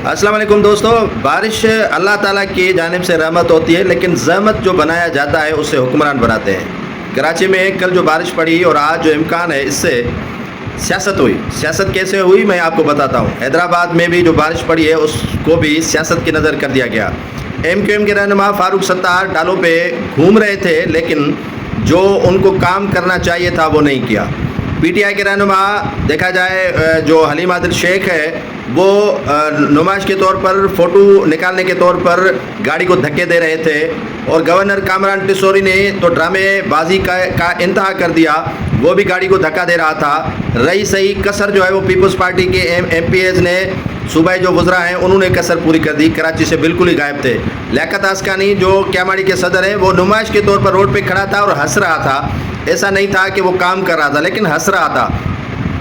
अस्सलाम वालेकुम दोस्तों। बारिश अल्लाह ताला की जानिब से रहमत होती है, लेकिन ज़हमत जो बनाया जाता है उससे हुक्मरान बनाते हैं। कराची में कल जो बारिश पड़ी और आज जो इम्कान है, इससे सियासत हुई। सियासत कैसे हुई मैं आपको बताता हूँ। हैदराबाद में भी जो बारिश पड़ी है उसको भी सियासत की नज़र कर दिया गया। MQM के रहनुमा फारूक सत्तार डालों पे घूम रहे थे, लेकिन जो उनको काम करना चाहिए था वो नहीं किया। PTI के रहनुमा देखा जाए जो हलीम आदिल शेख है, वो नुमाइश के तौर पर फ़ोटो निकालने के तौर पर गाड़ी को धक्के दे रहे थे, और गवर्नर कामरान टिसोरी ने तो ड्रामेबाजी का इंतहा कर दिया, वो भी गाड़ी को धक्का दे रहा था। रही सही कसर जो है वो पीपल्स पार्टी के MPs ने, सूबाई जो वज़रा हैं, उन्होंने कसर पूरी कर दी। कराची से बिल्कुल ही गायब थे। लियाकत आस्कानी जो क्यामाड़ी के सदर हैं, वो नुमाइश के तौर पर रोड पे खड़ा था और हंस रहा था। ऐसा नहीं था कि वो काम कर रहा था, लेकिन हंस रहा था।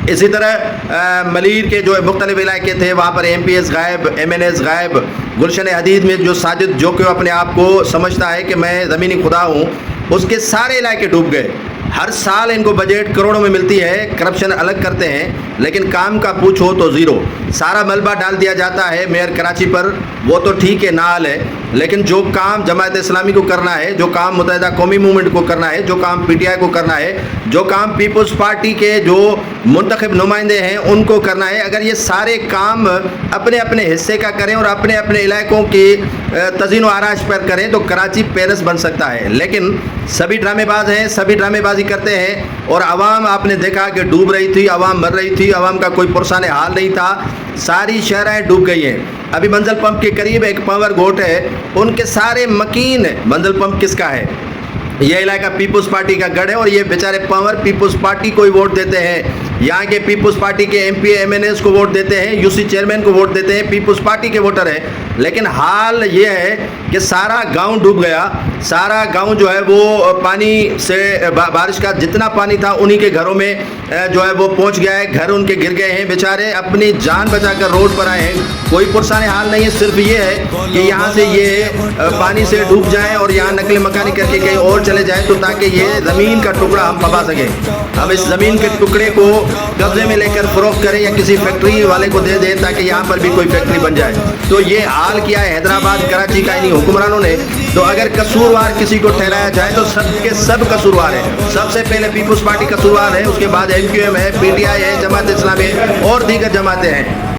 इसी तरह मलीर के जो मुख्तलिफ इलाके थे, वहाँ पर MPs गायब, MNAs गायब। गुलशन हदीद में जो साजिद, जो कि अपने आप को समझता है कि मैं ज़मीनी खुदा हूँ, उसके सारे इलाके डूब गए। हर साल इनको बजट करोड़ों में मिलती है, करप्शन अलग करते हैं, लेकिन काम का पूछो तो ज़ीरो। सारा मलबा डाल दिया जाता है मेयर कराची पर, वो तो ठीक है, नाल है, लेकिन जो काम जमात इस्लामी को करना है, जो काम मुत्तहिदा कौमी मूवमेंट को करना है, जो काम PTI को करना है, जो काम पीपल्स पार्टी के जो मुंतखब नुमाइंदे हैं उनको करना है, अगर ये सारे काम अपने अपने हिस्से का करें और अपने अपने इलाकों की तज़ीन व आराइश पर करें तो कराची पेरिस बन सकता है। लेकिन सभी ड्रामेबाज हैं, सभी ड्रामेबाजी करते हैं, और आवाम आपने देखा कि डूब रही थी, आवाम मर रही थी, आवाम का कोई पुरसाने हाल नहीं था। सारी शहरें डूब गई हैं। अभी मंजिल पंप के करीब एक पावर गोट है, उनके सारे मकीन, मंजिल पंप किसका है? ये इलाका पीपल्स पार्टी का गढ़ है, और ये बेचारे पावर पीपल्स पार्टी को ही वोट देते हैं। यहाँ के पीपल्स पार्टी के MP MNAs को वोट देते हैं, UC चेयरमैन को वोट देते हैं, पीपल्स पार्टी के वोटर हैं। लेकिन हाल ये है कि सारा गांव डूब गया। सारा गांव जो है वो पानी से, बारिश का जितना पानी था उन्हीं के घरों में जो है वो पहुंच गया है। घर उनके गिर गए हैं, बेचारे अपनी जान बचाकर रोड पर आए हैं। कोई पुरसाने हाल नहीं है, सिर्फ ये है कि यहाँ से ये पानी से डूब जाएं और यहाँ नकल मकानी करके कहीं और चले जाएं, तो ताकि ये ज़मीन का टुकड़ा हम पा सकें। हम इस ज़मीन के टुकड़े को कब्जे में लेकर फरोख्त करें या किसी फैक्ट्री वाले को दे दें, ताकि यहाँ पर भी कोई फैक्ट्री बन जाए। तो ये हाल किया है हैदराबाद कराची का इन्हीं हुक्मरानों ने। तो अगर कसूरवार किसी को ठहराया जाए तो सबके सब कसूरवार है। सबसे पहले पीपल्स पार्टी कसूरवार है, उसके बाद MQM है, PTI है, जमात इस्लामी है और दीगर जमातें हैं।